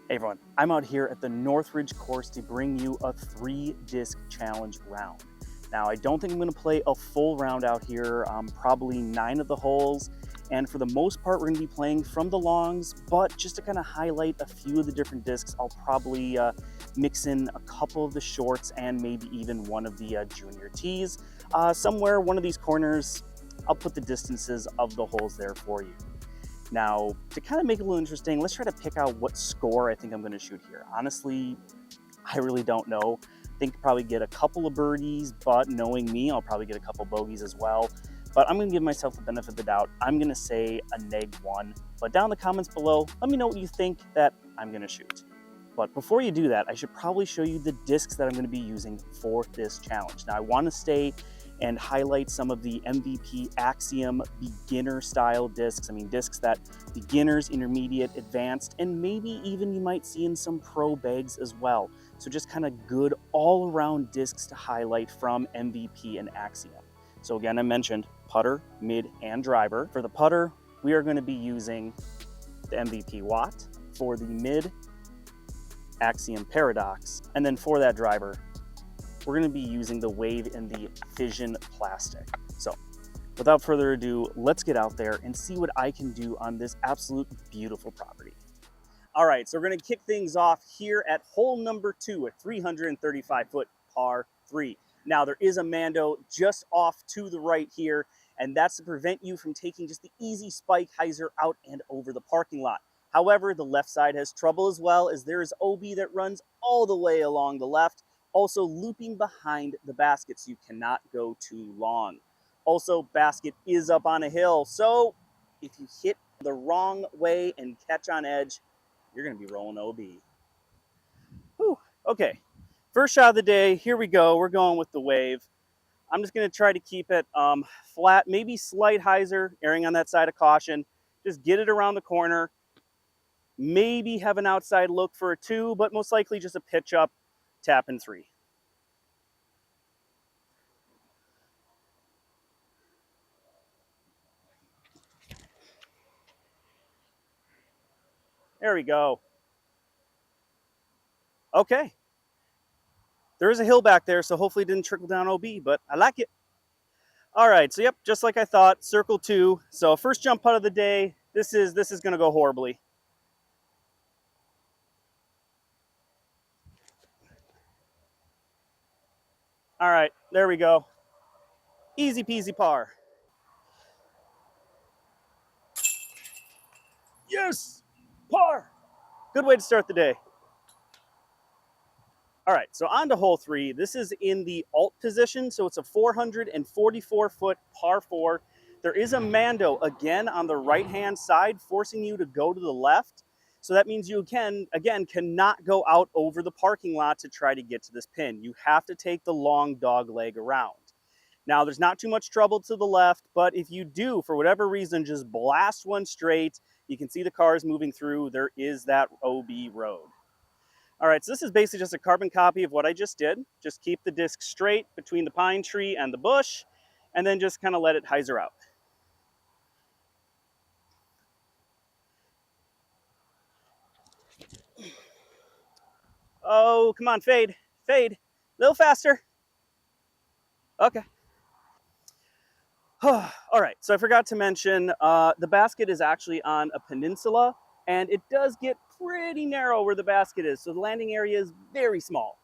Hey everyone, I'm out here at the Northridge course to bring you a 3-disc challenge round. Now, I don't think I'm going to play a full round out here, probably 9 of the holes, and for the most part we're going to be playing from the longs, but just to kind of highlight a few of the different discs, I'll probably mix in a couple of the shorts and maybe even one of the junior tees. Somewhere, one of these corners, I'll put the distances of the holes there for you. Now, to kind of make it a little interesting, let's try to pick out what score I think I'm going to shoot here. Honestly, I really don't know. I think I'll probably get a couple of birdies, but knowing me, I'll probably get a couple bogeys as well. But I'm going to give myself the benefit of the doubt. I'm going to say a -1. But down in the comments below, let me know what you think that I'm going to shoot. But before you do that, I should probably show you the discs that I'm going to be using for this challenge. Now, I want to stay and highlight some of the MVP Axiom beginner style discs. I mean, discs that beginners, intermediate, advanced, and maybe even you might see in some pro bags as well. So just kind of good all around discs to highlight from MVP and Axiom. So again, I mentioned putter, mid, and driver. For the putter, we are going to be using the MVP Watt. For the mid, Axiom Paradox. And then for that driver, we're going to be using the Wave in the Fission plastic. So without further ado, let's get out there and see what I can do on this absolute beautiful property. All right, so we're going to kick things off here at hole number 2, a 335-foot par 3. Now, there is a Mando just off to the right here, and that's to prevent you from taking just the easy spike hyzer out and over the parking lot. However, the left side has trouble as well, as there is OB that runs all the way along the left, also looping behind the basket, so you cannot go too long. Also, basket is up on a hill, so if you hit the wrong way and catch on edge, you're going to be rolling OB. Whew. Okay, first shot of the day, here we go. We're going with the Wave. I'm just going to try to keep it flat, maybe slight hyzer, erring on that side of caution. Just get it around the corner. Maybe have an outside look for a 2, but most likely just a pitch up, tap in 3. There we go. Okay. There is a hill back there, so hopefully it didn't trickle down OB, but I like it. All right, so yep, just like I thought, circle 2. So first jump putt of the day. This is going to go horribly. All right, there we go. Easy peasy par. Yes, par. Good way to start the day. All right, so on to hole 3. This is in the alt position, so it's a 444-foot par 4. There is a Mando, again, on the right-hand side, forcing you to go to the left. So that means you again, cannot go out over the parking lot to try to get to this pin. You have to take the long dog leg around. Now, there's not too much trouble to the left, but if you do, for whatever reason, just blast one straight, you can see the cars moving through. There is that OB road. All right, so this is basically just a carbon copy of what I just did. Just keep the disc straight between the pine tree and the bush, and then just kind of let it hyzer out. Oh, come on, fade, fade. A little faster. Okay. All right, so I forgot to mention, the basket is actually on a peninsula, and it does get pretty narrow where the basket is, so the landing area is very small.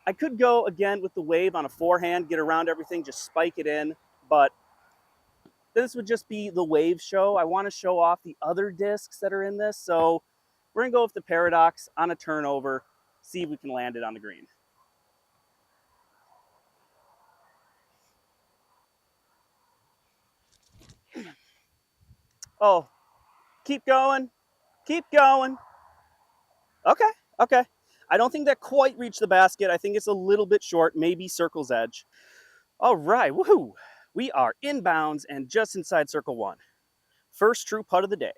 I could go again with the Wave on a forehand, get around everything, just spike it in, but this would just be the Wave show. I want to show off the other discs that are in this, so we're going to go with the Paradox on a turnover, see if we can land it on the green. Oh, keep going, keep going. Okay, okay. I don't think that quite reached the basket. I think it's a little bit short, maybe circle's edge. All right, woohoo. We are inbounds and just inside circle 1. First true putt of the day.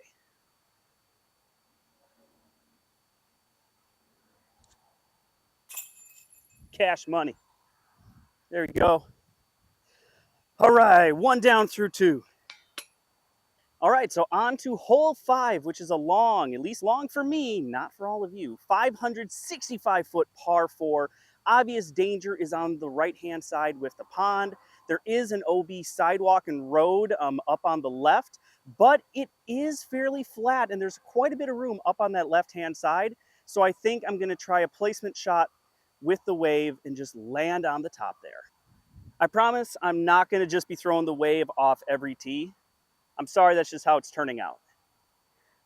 Cash money. There we go. All right, 1 down through 2. All right, so on to hole 5, which is a long, at least long for me, not for all of you, 565-foot par 4. Obvious danger is on the right-hand side with the pond. There is an OB sidewalk and road up on the left, but it is fairly flat, and there's quite a bit of room up on that left-hand side. So I think I'm going to try a placement shot with the wave and just land on the top there. I promise I'm not going to just be throwing the wave off every tee. I'm sorry, that's just how it's turning out.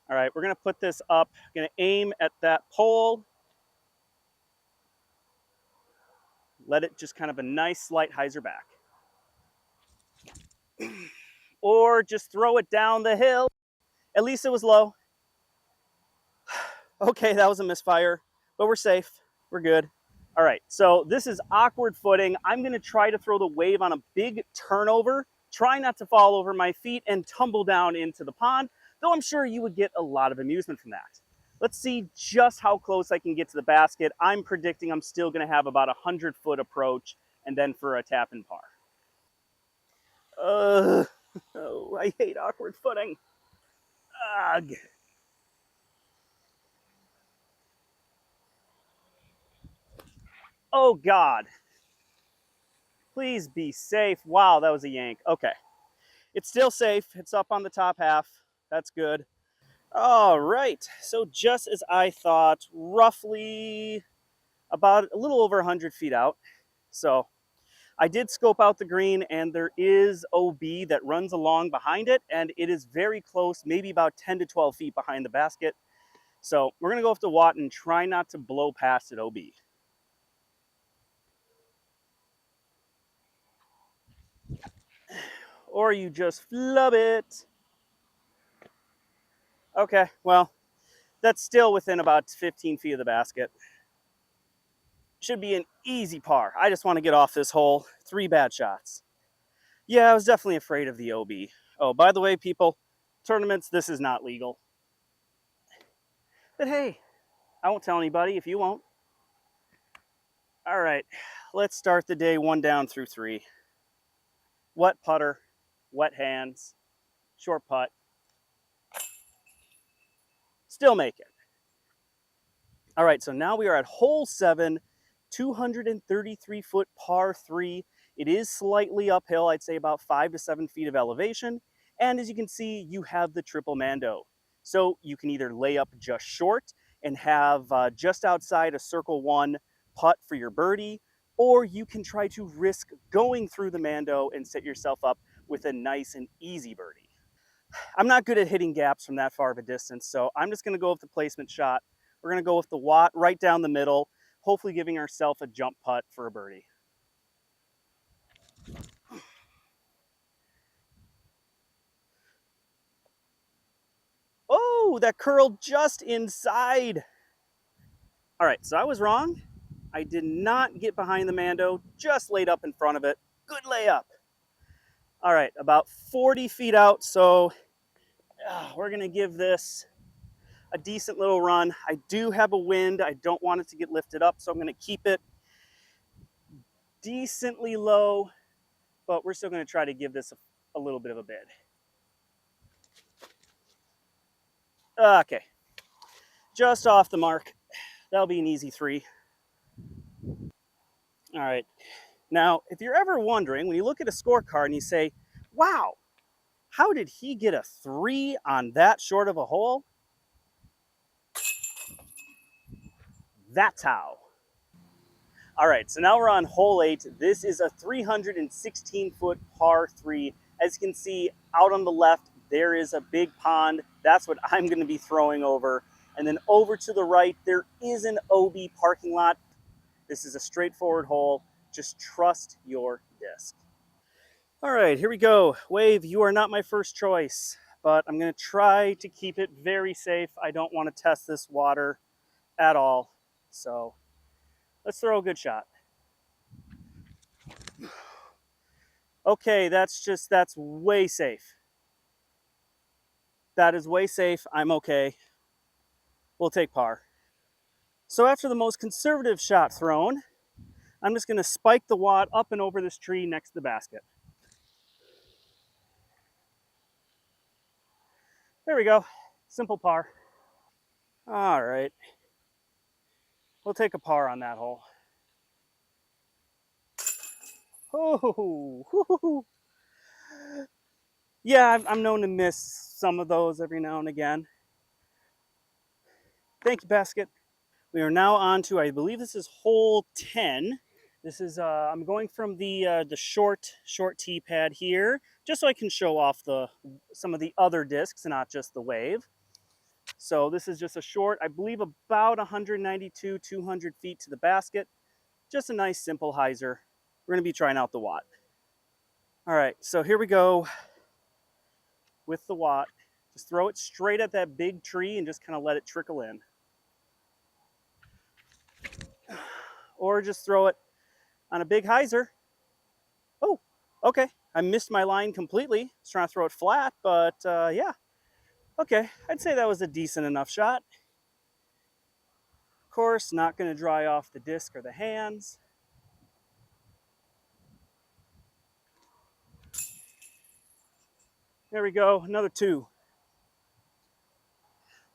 All right, we're gonna put this up. Gonna aim at that pole. Let it just kind of a nice slight hyzer back. Or just throw it down the hill. At least it was low. Okay, that was a misfire, but we're safe. We're good. All right, so this is awkward footing. I'm gonna try to throw the wave on a big turnover. Try not to fall over my feet and tumble down into the pond, though I'm sure you would get a lot of amusement from that. Let's see just how close I can get to the basket. I'm predicting I'm still going to have about a 100-foot approach and then for a tap and par. Oh, I hate awkward footing. Ugh. Oh, God. Please be safe. Wow, that was a yank. Okay. It's still safe. It's up on the top half. That's good. All right. So just as I thought, roughly about a little over 100 feet out. So I did scope out the green, and there is OB that runs along behind it, and it is very close, maybe about 10 to 12 feet behind the basket. So we're going to go with the Watt and try not to blow past it OB. Or you just flub it. Okay, well, that's still within about 15 feet of the basket. Should be an easy par. I just want to get off this hole. 3 bad shots. Yeah, I was definitely afraid of the OB. Oh, by the way, people, tournaments, this is not legal. But hey, I won't tell anybody if you won't. All right, let's start the day 1 down through 3. Wet putter, wet hands, short putt. Still make it. All right, so now we are at hole 7, 233-foot par 3. It is slightly uphill, I'd say about 5 to 7 feet of elevation. And as you can see, you have the triple Mando. So you can either lay up just short and have just outside a circle 1 putt for your birdie, or you can try to risk going through the Mando and set yourself up with a nice and easy birdie. I'm not good at hitting gaps from that far of a distance, so I'm just going to go with the placement shot. We're going to go with the Watt right down the middle, hopefully giving ourselves a jump putt for a birdie. Oh, that curled just inside. All right, so I was wrong. I did not get behind the Mando, just laid up in front of it. Good layup. All right, about 40 feet out, so we're going to give this a decent little run. I do have a wind. I don't want it to get lifted up, so I'm going to keep it decently low, but we're still going to try to give this a little bit of a bid. Okay, just off the mark. That'll be an easy 3. All right. Now, if you're ever wondering, when you look at a scorecard and you say, wow, how did he get a 3 on that short of a hole? That's how. All right, so now we're on hole 8. This is a 316-foot par 3. As you can see, out on the left, there is a big pond. That's what I'm going to be throwing over. And then over to the right, there is an OB parking lot. This is a straightforward hole. Just trust your disc. All right, here we go. Wave, you are not my first choice, but I'm going to try to keep it very safe. I don't want to test this water at all. So let's throw a good shot. Okay, that's way safe. That is way safe. I'm okay. We'll take par. So after the most conservative shot thrown, I'm just going to spike the Watt up and over this tree next to the basket. There we go. Simple par. All right. We'll take a par on that hole. Oh, yeah, I'm known to miss some of those every now and again. Thank you, basket. We are now on to, I believe this is hole 10. This is, I'm going from the short tee pad here, just so I can show off some of the other discs and not just the wave. So this is just a short, I believe about 192, 200 feet to the basket. Just a nice simple hyzer. We're gonna be trying out the watt. All right, so here we go with the watt. Just throw it straight at that big tree and just kind of let it trickle in. Or just throw it on a big hyzer. Oh, okay. I missed my line completely. I was trying to throw it flat, but yeah. Okay, I'd say that was a decent enough shot. Of course, not going to dry off the disc or the hands. There we go, another 2.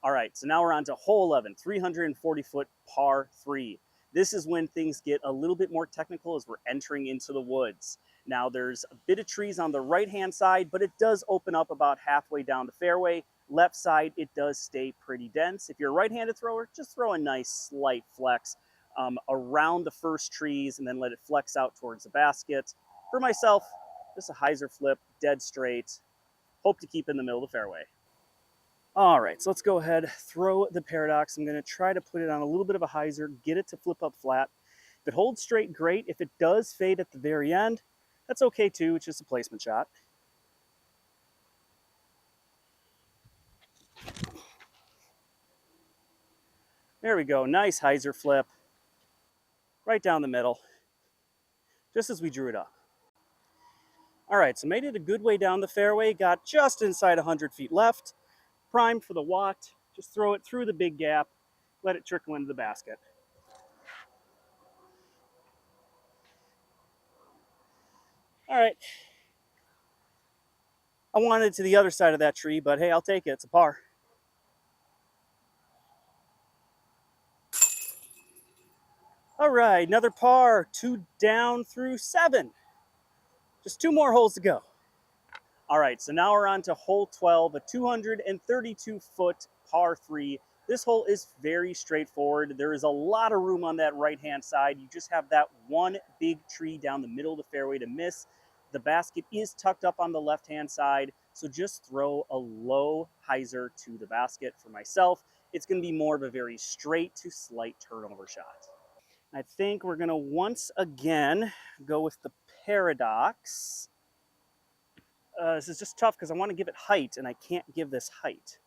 All right, so now we're on to hole 11, 340-foot par 3. This is when things get a little bit more technical as we're entering into the woods. Now there's a bit of trees on the right-hand side, but it does open up about halfway down the fairway. Left side, it does stay pretty dense. If you're a right-handed thrower, just throw a nice slight flex around the first trees and then let it flex out towards the basket. For myself, just a hyzer flip, dead straight. Hope to keep in the middle of the fairway. All right, so let's go ahead, throw the Paradox. I'm going to try to put it on a little bit of a hyzer, get it to flip up flat. If it holds straight, great. If it does fade at the very end, that's okay too. It's just a placement shot. There we go, nice hyzer flip. Right down the middle, just as we drew it up. All right, so made it a good way down the fairway, got just inside 100 feet left. Primed for the watt, just throw it through the big gap, let it trickle into the basket. All right. I wanted it to the other side of that tree, but hey, I'll take it. It's a par. All right, another par. 2 down through 7. Just 2 more holes to go. All right, so now we're on to hole 12, a 232-foot par 3. This hole is very straightforward. There is a lot of room on that right-hand side. You just have that one big tree down the middle of the fairway to miss. The basket is tucked up on the left-hand side, so just throw a low hyzer to the basket. For myself, it's going to be more of a very straight to slight turnover shot. I think we're going to once again go with the Paradox. This is just tough because I want to give it height, and I can't give this height.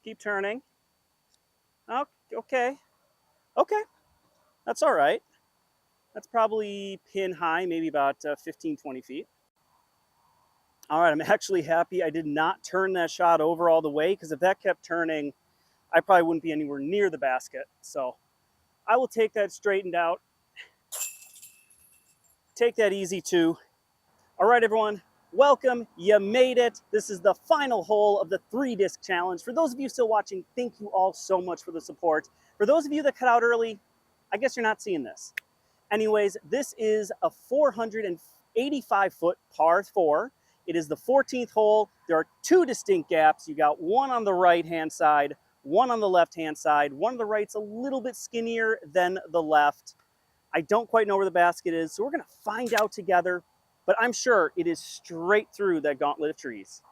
Keep turning. Oh, okay. Okay. That's all right. That's probably pin high, maybe about 15, 20 feet. All right, I'm actually happy I did not turn that shot over all the way, because if that kept turning, I probably wouldn't be anywhere near the basket. So I will take that straightened out. Take that easy too. All right, everyone. Welcome, you made it. This is the final hole of the 3-disc challenge. For those of you still watching, thank you all so much for the support. For those of you that cut out early, I guess you're not seeing this. Anyways, this is a 485-foot par 4. It is the 14th hole. There are 2 distinct gaps. You got one on the right-hand side, one on the left-hand side. One on the right's a little bit skinnier than the left. I don't quite know where the basket is, so we're gonna find out together. But I'm sure it is straight through that gauntlet of trees.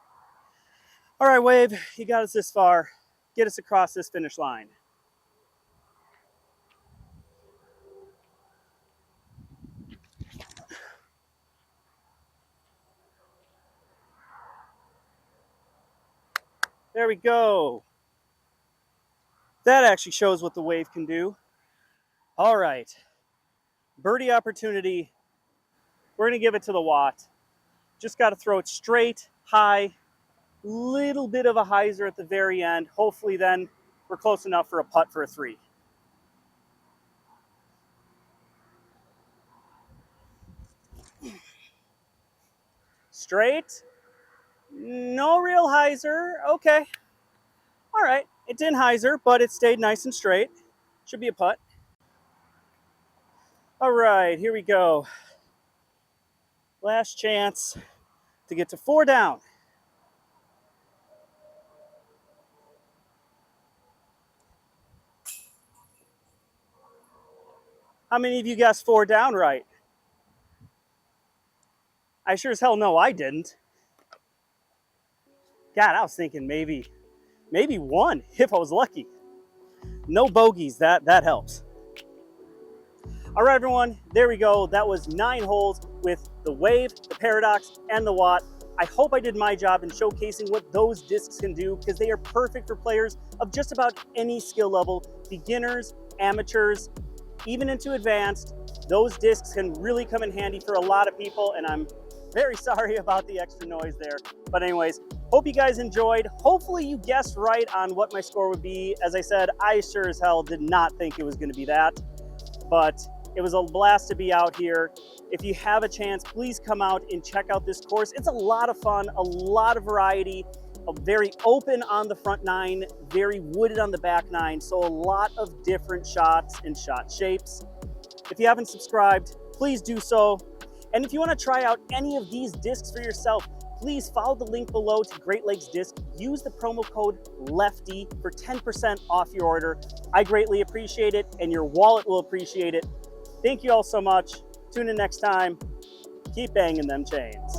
All right, Wave, you got us this far. Get us across this finish line. There we go. That actually shows what the Wave can do. All right, birdie opportunity. We're gonna give it to the Watt. Just gotta throw it straight, high, little bit of a hyzer at the very end. Hopefully then we're close enough for a putt for a 3. Straight. No real hyzer. Okay. All right. It didn't hyzer, but it stayed nice and straight. Should be a putt. All right, here we go. Last chance to get to 4 down. How many of you guessed 4 down right? I sure as hell know I didn't. God, I was thinking maybe 1 if I was lucky. No bogeys, that helps. All right, everyone, there we go. That was 9 holes with the Wave, the Paradox, and the Watt. I hope I did my job in showcasing what those discs can do, because they are perfect for players of just about any skill level, beginners, amateurs, even into advanced. Those discs can really come in handy for a lot of people, and I'm very sorry about the extra noise there. But anyways, hope you guys enjoyed. Hopefully you guessed right on what my score would be. As I said, I sure as hell did not think it was going to be that, but it was a blast to be out here. If you have a chance, please come out and check out this course. It's a lot of fun, a lot of variety, very open on the front 9, very wooded on the back 9, so a lot of different shots and shot shapes. If you haven't subscribed, please do so. And if you want to try out any of these discs for yourself, please follow the link below to Great Lakes Disc. Use the promo code LEFTY for 10% off your order. I greatly appreciate it, and your wallet will appreciate it. Thank you all so much. Tune in next time. Keep banging them chains.